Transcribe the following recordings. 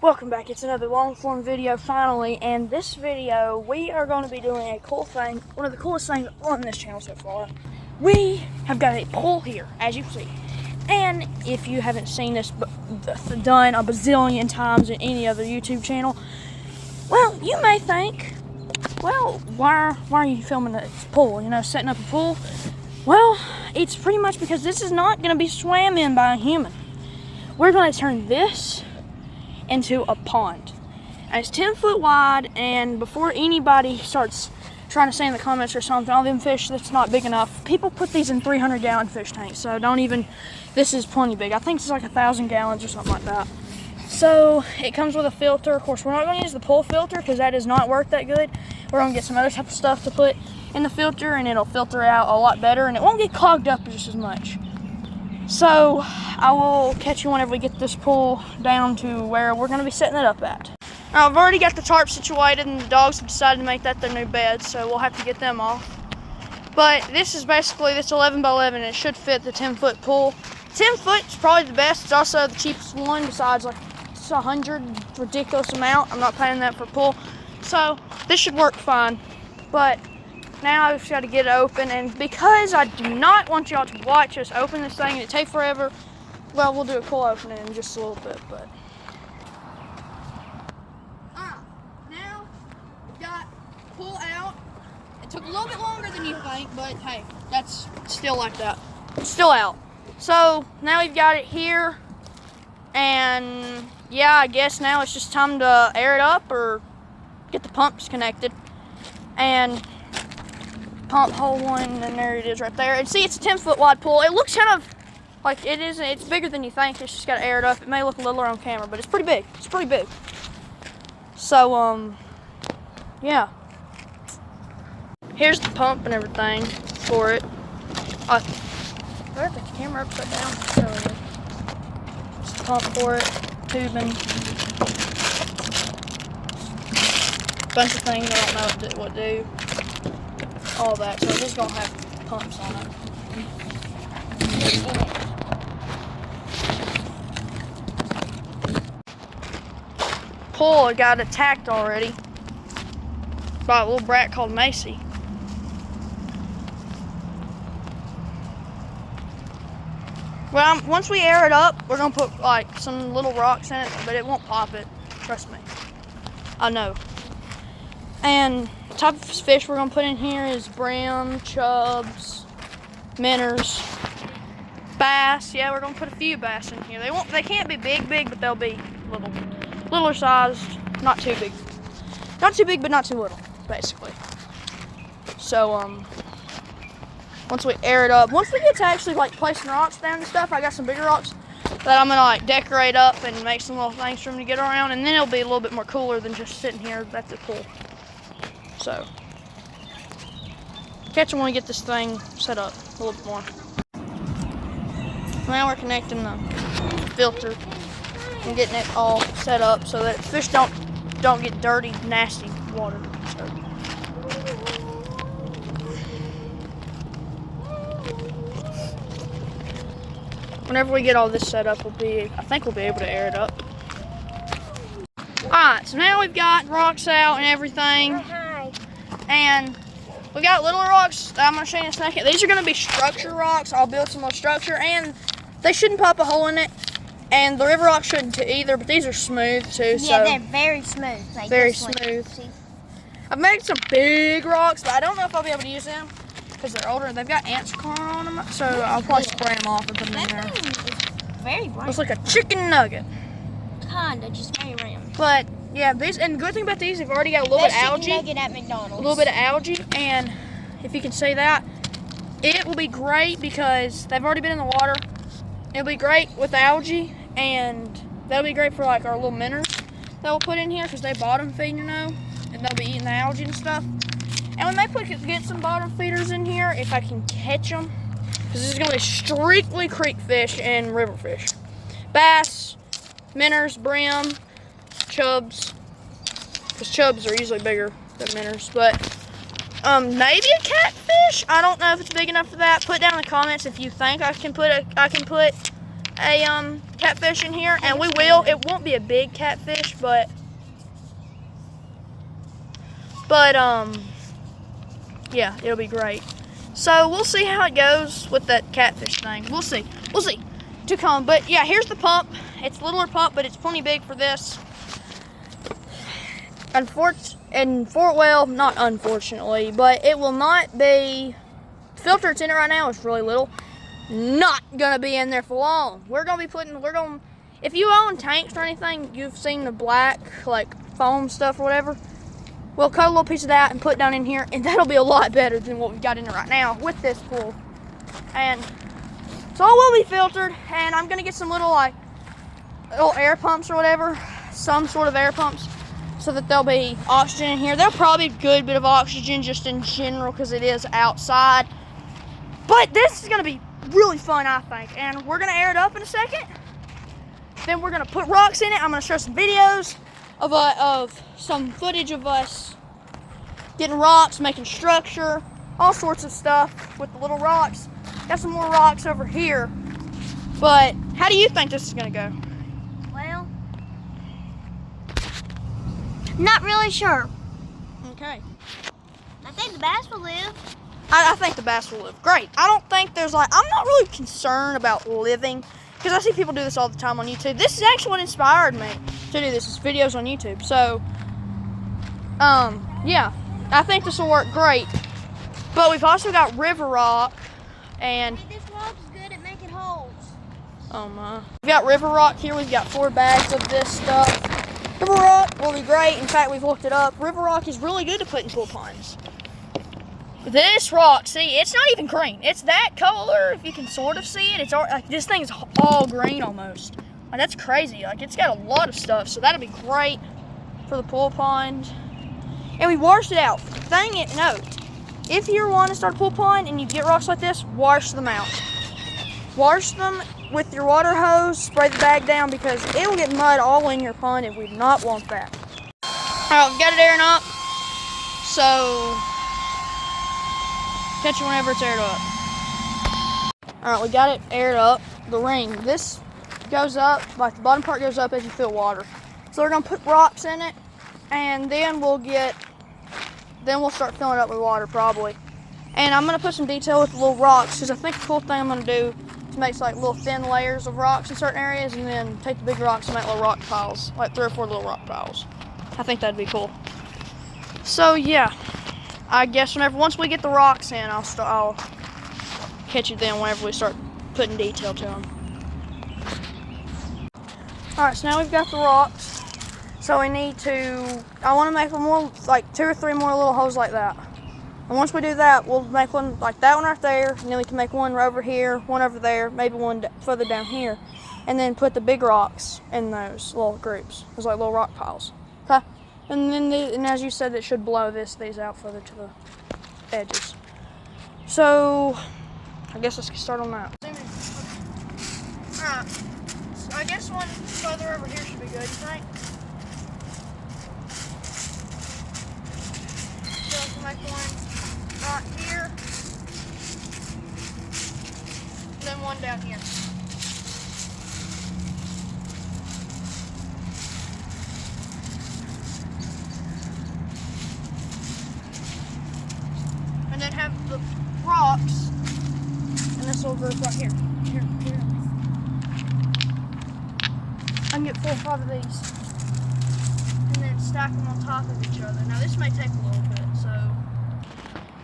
Welcome back. It's another long form video finally, and this video we are going to be doing a cool thing, one of the coolest things on this channel so far. We have got a pool here, as you see, and if you haven't seen this done a bazillion times in any other YouTube channel, well, you may think, well, why are you filming a pool, setting up a pool? Well, it's pretty much because this is not going to be swam in by a human. We're going to turn this into a pond. And it's 10 foot wide, and before anybody starts trying to say in the comments or something, all them fish, that's not big enough. People put these in 300-gallon fish tanks, so don't even, this is plenty big. I think it's like 1,000 gallons or something like that. So it comes with a filter. Of course, we're not going to use the pool filter because that does not work that good. We're going to get some other type of stuff to put in the filter, and it'll filter out a lot better, and it won't get clogged up just as much. So I will catch you whenever we get this pool down to where we're going to be setting it up at. Now, I've already got the tarp situated, and the dogs have decided to make that their new bed, so we'll have to get them off. But this is basically this 11 by 11, and it should fit the 10-foot pool. 10 foot is probably the best. It's also the cheapest one, besides like it's $100 ridiculous amount. I'm not paying that for a pool, so this should work fine. But now I've just got to get it open, and because I do not want y'all to watch us open this thing and it take forever, well, we'll do a cool opening in just a little bit, but. Now we've got pull out. It took a little bit longer than you think, but hey, that's still like that. It's still out. So now we've got it here, and yeah, I guess now it's just time to air it up or get the pumps connected. And pump hole one, and there it is right there. And see, it's a 10-foot wide pool. It looks kind of like it isn't. It's bigger than you think. It's just got to air it up. It may look littler on camera, but it's pretty big. It's pretty big. So yeah. Here's the pump and everything for it. Where's the camera upside down? There we go. Just the pump for it. Tubing. Bunch of things I don't know what to do. All that, so we're just gonna have pumps on it. Pool got attacked already by a little brat called Macy. Well, once we air it up, we're gonna put like some little rocks in it, but it won't pop it. Trust me. I know. And the type of fish we're gonna put in here is brim, chubs, minnows, bass. Yeah, we're gonna put a few bass in here. They can't be big, but they'll be littler sized. Not too big, but not too little, basically. So once we air it up, once we get to actually like placing rocks down and stuff, I got some bigger rocks that I'm gonna like decorate up and make some little things for them to get around, and then it'll be a little bit more cooler than just sitting here at the pool. So, catch them when we get this thing set up a little bit more. Now we're connecting the filter and getting it all set up so that fish don't get dirty, nasty water. So. Whenever we get all this set up, I think we'll be able to air it up. Alright, so now we've got rocks out and everything. And we've got little rocks that I'm going to show you in a second. These are going to be structure rocks. I'll build some more structure, and they shouldn't pop a hole in it. And the river rocks shouldn't either, but these are smooth too. Yeah, they're very smooth. Like very smooth. I've made some big rocks, but I don't know if I'll be able to use them because they're older. They've got ants crawling on them, so I'll probably spray them off and put them in there. Very bright. Looks like a chicken nugget. Kinda, just very round. But yeah, and the good thing about these, they've already got a little bit of algae. Nugget at McDonald's. A little bit of algae, and if you can say that, it will be great because they've already been in the water. It'll be great with algae, and that'll be great for like our little minnows that we'll put in here because they bottom feed, and they'll be eating the algae and stuff. And when they get some bottom feeders in here, if I can catch them, because this is going to be strictly creek fish and river fish. Bass, minnows, brim, chubs, because chubs are usually bigger than minnows, but maybe a catfish. I don't know if it's big enough for that. Put down in the comments if you think I can put a catfish in here, and we will. It won't be a big catfish, but yeah, it'll be great. So we'll see how it goes with that catfish thing. We'll see to come. But yeah, here's the pump. It's a littler pump, but it's plenty big for this. Well, not unfortunately, but it will not be. The filter it's in it right now is really little. Not gonna be in there for long. If you own tanks or anything, you've seen the black like foam stuff or whatever. We'll cut a little piece of that and put it down in here, and that'll be a lot better than what we've got in it right now with this pool. And so it will be filtered, and I'm gonna get some little air pumps or whatever, some sort of air pumps, so that there'll be oxygen in here. There'll probably be a good bit of oxygen just in general because it is outside. But this is gonna be really fun, I think, and we're gonna air it up in a second. Then we're gonna put rocks in it. I'm gonna show some videos of some footage of us getting rocks, making structure, all sorts of stuff with the little rocks. Got some more rocks over here. But how do you think this is gonna go? Well, not really sure. Okay. I think the bass will live. I think the bass will live great. I don't think I'm not really concerned about living, because I see people do this all the time on YouTube. This is actually what inspired me to do this, is videos on YouTube. So, yeah, I think this will work great. But we've also got river rock, and This rock is good at making holes. oh my. We've got river rock here. We've got 4 bags of this stuff. River rock will be great. In fact, we've looked it up. River rock is really good to put in pool ponds. This rock, see, it's not even green. It's that color, if you can sort of see it. It's all, like, this thing's all green almost. Like, that's crazy. Like, it's got a lot of stuff, so that'll be great for the pool pond. And we washed it out. Note, if you want to start a pool pond and you get rocks like this, wash them out. Wash them with your water hose, spray the bag down, because it will get mud all in your pond, and we do not want that. All right, we've got it airing up, so catch it whenever it's aired up. All right, we got it aired up. The ring, this goes up, like the bottom part goes up as you fill water. So we're gonna put rocks in it, and then we'll start filling it up with water probably. And I'm gonna put some detail with the little rocks, because I think the cool thing I'm gonna do is make like little thin layers of rocks in certain areas, and then take the big rocks and make little rock piles, like 3 or 4 little rock piles. I think that'd be cool. So yeah. I guess once we get the rocks in, I'll catch you then whenever we start putting detail to them. All right, so now we've got the rocks. So I want to make more, like 2 or 3 more little holes like that. And once we do that, we'll make one like that one right there, and then we can make one over here, one over there, maybe one further down here, and then put the big rocks in those little groups. Those like little rock piles. Okay. And then, and as you said, it should blow these out further to the edges. So, I guess let's get started on that. Alright, so I guess one further over here should be good, you think? So let's make one right here, and then one down here. And then have the rocks in this little group right here. Here. I can get 4 or 5 of these. And then stack them on top of each other. Now this may take a little bit, so.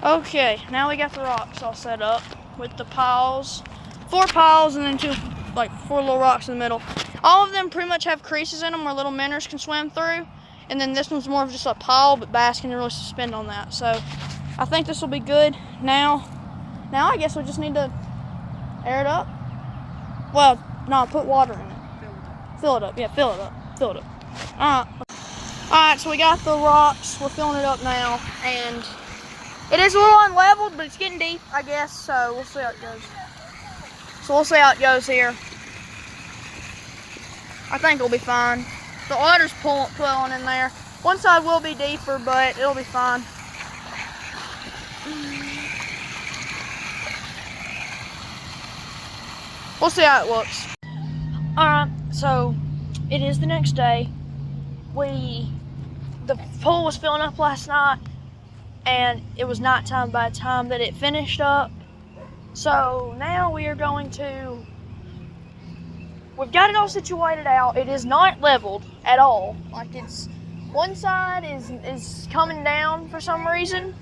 Okay, now we got the rocks all set up with the piles. 4 piles and then 4 little rocks in the middle. All of them pretty much have creases in them where little minnows can swim through. And then this one's more of just a pile, but bass can really suspend on that. So I think this will be good. Now I guess we just need to air it up. Well, no, put water in it. Fill it up. Yeah, fill it up. Alright, so we got the rocks. We're filling it up now. And it is a little unleveled, but it's getting deep, I guess. So we'll see how it goes. Here. I think it'll be fine. The water's pulling in there. One side will be deeper, but it'll be fine. We'll see how it looks. Alright, so it is the next day. The pool was filling up last night, and it was nighttime by the time that it finished up. So now we are going to, we've got it all situated out. It is not leveled at all. Like, it's, one side is coming down for some reason,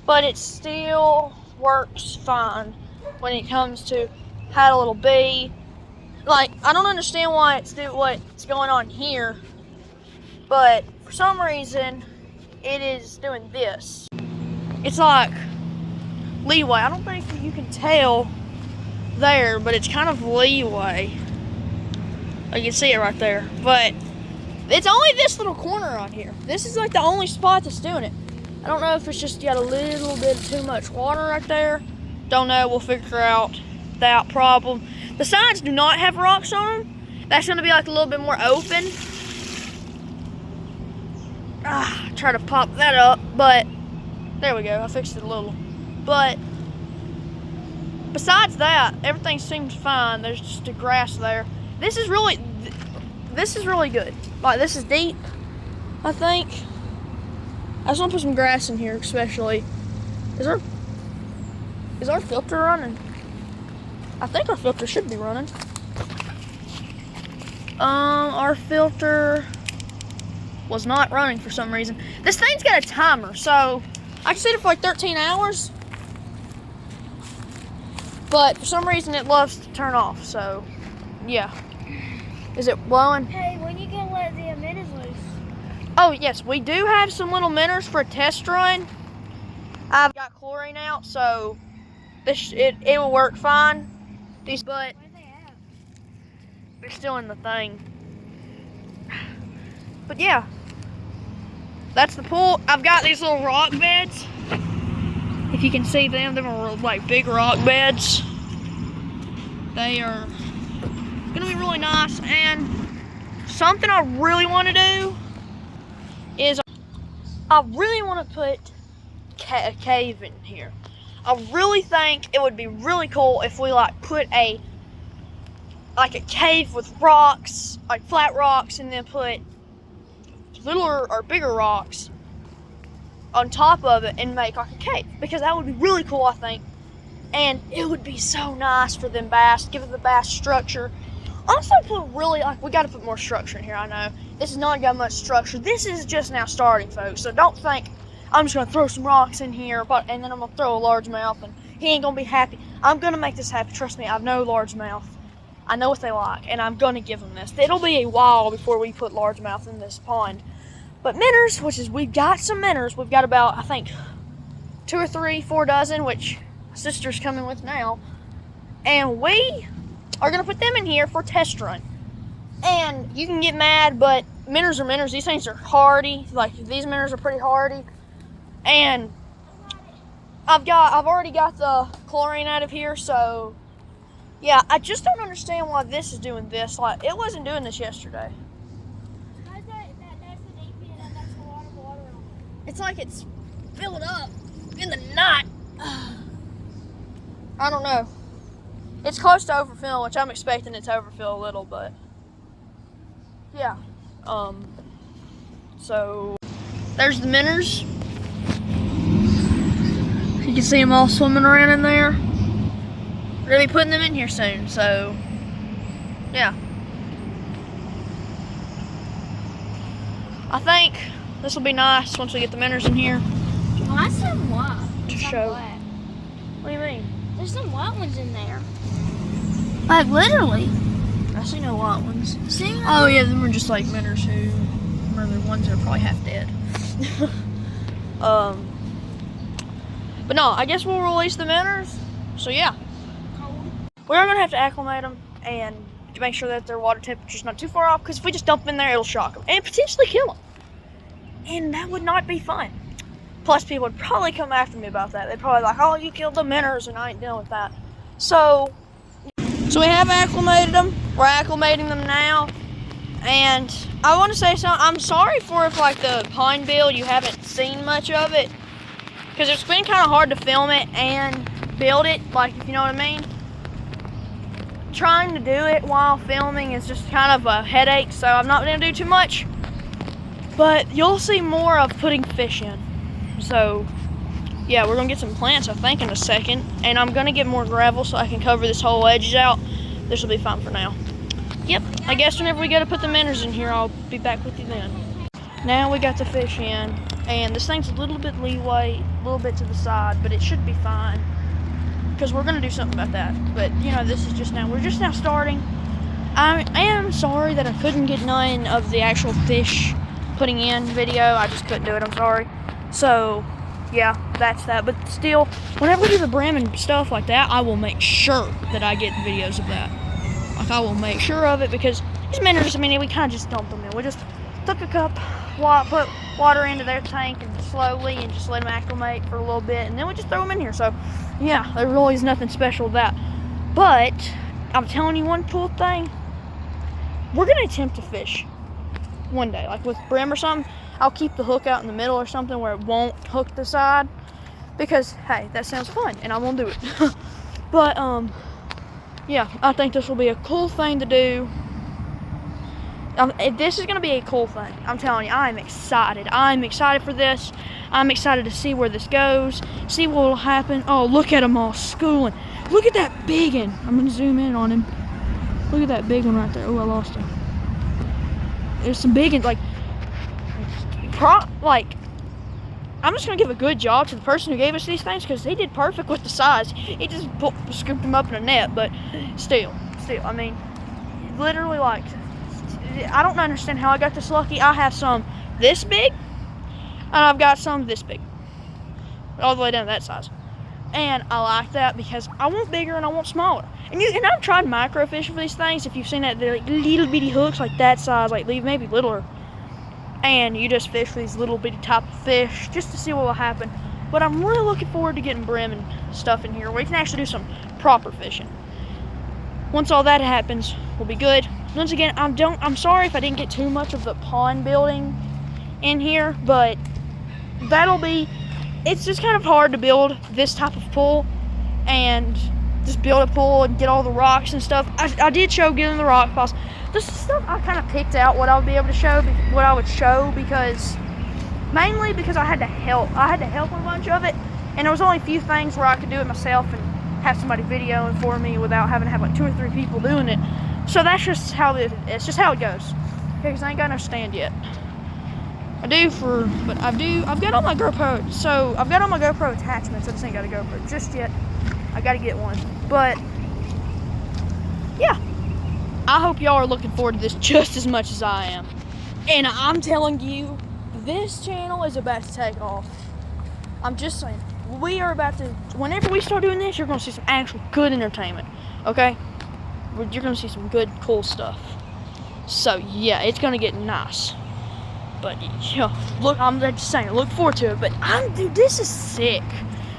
but it still works fine when it comes to how it'll be. Like, I don't understand what's going on here, but for some reason it is doing this. It's like leeway. I don't think you can tell there, but it's kind of leeway. You can see it right there, but it's only this little corner on here. This is like the only spot that's doing it. I don't know if it's just got a little bit too much water right there. Don't know. We'll figure out that problem. The sides do not have rocks on them. That's going to be like a little bit more open. Try to pop that up, but there we go. I fixed it a little. But besides that, everything seems fine. There's just the grass there. This is really good. Like, this is deep, I think. I just want to put some grass in here, especially. Is our filter running? I think our filter should be running. Our filter was not running for some reason. This thing's got a timer, so I can set it for like 13 hours. But for some reason it loves to turn off, so yeah. Is it blowing? Hey, when you gonna let the minnows loose? Oh yes, we do have some little minnows for a test run. I've got chlorine out, so it will work fine. But Where they at? they're still in the thing. But yeah, that's the pool. I've got these little rock beds. If you can see them, they're like big rock beds. They are gonna be really nice. And something I really want to do is I really want to put a cave in here. I really think it would be really cool if we like put a cave with rocks, like flat rocks, and then put littler or bigger rocks on top of it and make like a cave, because that would be really cool, I think. And it would be so nice for them bass, give the bass structure. Also put really, like, we got to put more structure in here. I know this has not got much structure. This is just now starting, folks, so don't think I'm just gonna throw some rocks in here and then I'm gonna throw a largemouth and he ain't gonna be happy. I'm gonna make this happen. Trust me, I know largemouth. I know what they like, and I'm gonna give them this. It'll be a while before we put largemouth in this pond. But minnows, we've got some minnows. We've got about, I think, 2 or 3, 4 dozen, which my sister's coming with now. And we are gonna put them in here for a test run. And you can get mad, but minnows are minnows. These things are hardy. Like, these minnows are pretty hardy. And I've already got the chlorine out of here, so yeah, I just don't understand why this is doing this. Like, it wasn't doing this yesterday. How's that's the deep end and that's a lot of water on it? It's like it's filled up in the night. I don't know. It's close to overfill, which I'm expecting it to overfill a little, but yeah. So there's the minnows. You can see them all swimming around in there. We're gonna be putting them in here soon, so yeah. I think this will be nice once we get the minnows in here. Well, I said what? To show. What do you mean? There's some white ones in there. Like, literally. I see no white ones. See? Oh yeah, them are just like minnows who are the ones that are probably half dead. But no, I guess we'll release the minnows. So yeah, we are gonna have to acclimate them and to make sure that their water temperature's not too far off. Because if we just dump them in there, it'll shock them and potentially kill them, and that would not be fun. Plus, people would probably come after me about that. They'd probably like, "Oh, you killed the minnows," and I ain't dealing with that. So we have acclimated them. We're acclimating them now. And I want to say something. I'm sorry for if, like, the pond build, you haven't seen much of it. Because it's been kind of hard to film it and build it, like, if you know what I mean. trying to do it while filming is just kind of a headache, so I'm not gonna do too much. But you'll see more of putting fish in. So yeah, we're gonna get some plants, I think, in a second. And I'm gonna get more gravel so I can cover this whole edges out. This will be fine for now. Yep, I guess whenever we go to put the minnows in here, I'll be back with you then. Now we got the fish in, and this thing's a little bit leeway, a little bit to the side, but it should be fine. Because we're gonna do something about that. But you know, this is just now, we're just now starting. I am sorry that I couldn't get none of the actual fish putting in video. I just couldn't do it, I'm sorry. So yeah, that's that. But still, whenever we do the brim and stuff like that, I will make sure that I get videos of that. Like, I will make sure of it, because these minnows, I mean, we kind of just dump them in. We just took a cup, put water into their tank, and slowly, and just let them acclimate for a little bit, and then we just throw them in here. So yeah, there really is nothing special with that. But I'm telling you one cool thing. We're gonna attempt to fish one day, like with brim or something. I'll keep the hook out in the middle or something where it won't hook the side, because hey, that sounds fun and I'm gonna do it. But yeah, I think this will be a cool thing to do. This is gonna be a cool thing. I'm telling you, I'm excited. I'm excited for this. I'm excited to see where this goes, see what will happen. Oh, look at them all schooling. Look at that big one. I'm gonna zoom in on him. Look at that big one right there. Oh, I lost him. There's some big ones, I'm just gonna give a good job to the person who gave us these things, because he did perfect with the size. He just scooped them up in a net, but still, I mean, literally, like, I don't understand how I got this lucky. I have some this big, and I've got some this big, all the way down to that size. And I like that because I want bigger and I want smaller. And I've tried microfishing for these things. If you've seen that, they're like little bitty hooks, like that size, like maybe littler. And you just fish for these little bitty type of fish just to see what will happen. But I'm really looking forward to getting brim and stuff in here where we can actually do some proper fishing. Once all that happens, we'll be good. Once again, I'm sorry if I didn't get too much of the pond building in here, but it's just kind of hard to build this type of pool and just build a pool and get all the rocks and stuff. I did show getting the rock piles. This stuff I kind of picked out what I would be able to show, what I would show, mainly because I had to help. I had to help with a bunch of it, and there was only a few things where I could do it myself and have somebody videoing for me without having to have like 2 or 3 people doing it. So that's just how it's just how it goes. Okay, because I ain't got no stand yet. I've got all my GoPro, so I've got all my GoPro attachments. I just ain't got a GoPro just yet. I gotta get one. But yeah, I hope y'all are looking forward to this just as much as I am. And I'm telling you, this channel is about to take off. I'm just saying, we are about to, whenever we start doing this, you're gonna see some actual good entertainment, okay? You're gonna see some good, cool stuff. So yeah, it's gonna get nice. But yeah, look, I'm just saying, look forward to it. But dude, this is sick.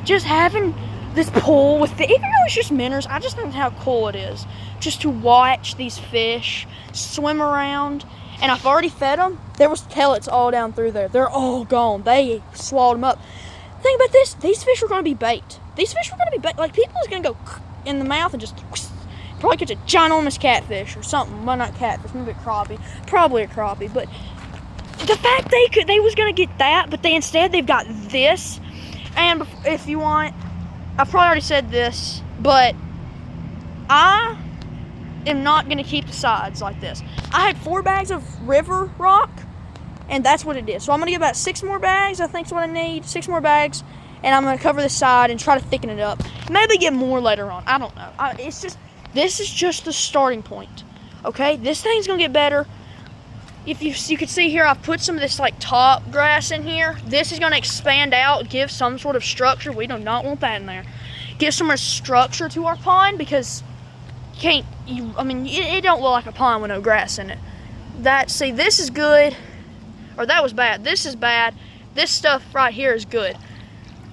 Just having this pool with even though it's just minnows, I just think how cool it is just to watch these fish swim around. And I've already fed them. There was pellets all down through there. They're all gone. They swallowed them up. Think about this. These fish are going to be bait. These fish are going to be bait. Like, people is going to go in the mouth and just probably catch a ginormous catfish or something. Well, not catfish, maybe a crappie. Probably a crappie. But the fact they was going to get that, but instead they've got this. And if you want, I've probably already said this, but I am not going to keep the sides like this. I had 4 bags of river rock, and that's what it is. So I'm going to get about 6 more bags, I think is what I need. 6 more bags, and I'm going to cover the side and try to thicken it up. Maybe get more later on. I don't know. This is just the starting point, okay? This thing's going to get better. If you can see here, I've put some of this like top grass in here. This is going to expand out, give some sort of structure. We do not want that in there. Give some more structure to our pond, because it don't look like a pond with no grass in it. See, this is good, or that was bad. This is bad. This stuff right here is good.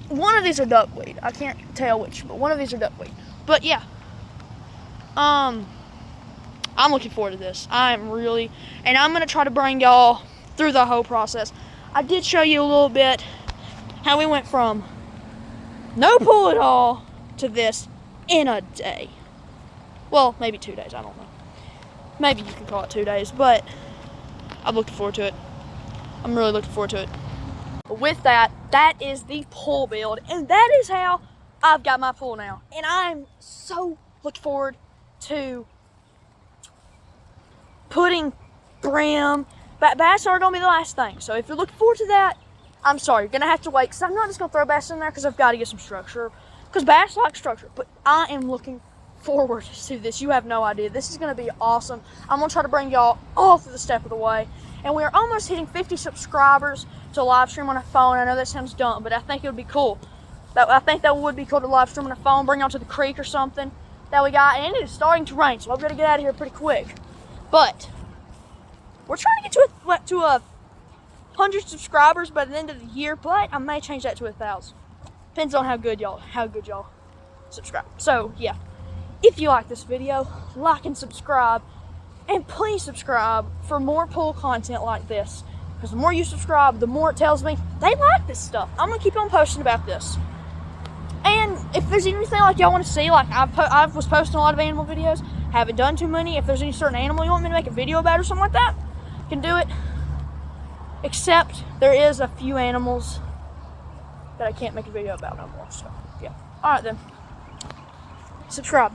One of these are duckweed. I can't tell which, but one of these are duckweed. But yeah, I'm looking forward to this. and I'm going to try to bring y'all through the whole process. I did show you a little bit how we went from no pool at all to this in a day. Well, maybe 2 days, I don't know. Maybe you can call it 2 days, but I'm looking forward to it. I'm really looking forward to it. But with that, that is the pool build, and that is how I've got my pool now. And I'm so looking forward to putting brim. Bass are going to be the last thing. So if you're looking forward to that, I'm sorry, you're going to have to wait, because I'm not just going to throw bass in there because I've got to get some structure. Because bass like structure. But I am looking forward to this. You have no idea. This is going to be awesome. I'm going to try to bring y'all all through the step of the way. And we are almost hitting 50 subscribers to live stream on a phone. I know that sounds dumb, but I think it would be cool. I think that would be cool to live stream on a phone, bring y'all to the creek or something that we got. And it is starting to rain, so I've got to get out of here pretty quick. But we're trying to get to 100 subscribers by the end of the year, but I may change that to 1,000. Depends on how good y'all subscribe. So yeah, if you like this video, like and subscribe, and please subscribe for more pool content like this. Because the more you subscribe, the more it tells me they like this stuff. I'm gonna keep on posting about this. And if there's anything like y'all want to see, like I was posting a lot of animal videos, haven't done too many. If there's any certain animal you want me to make a video about or something like that, I can do it. Except there is a few animals that I can't make a video about no more. So yeah. Alright then. Subscribe.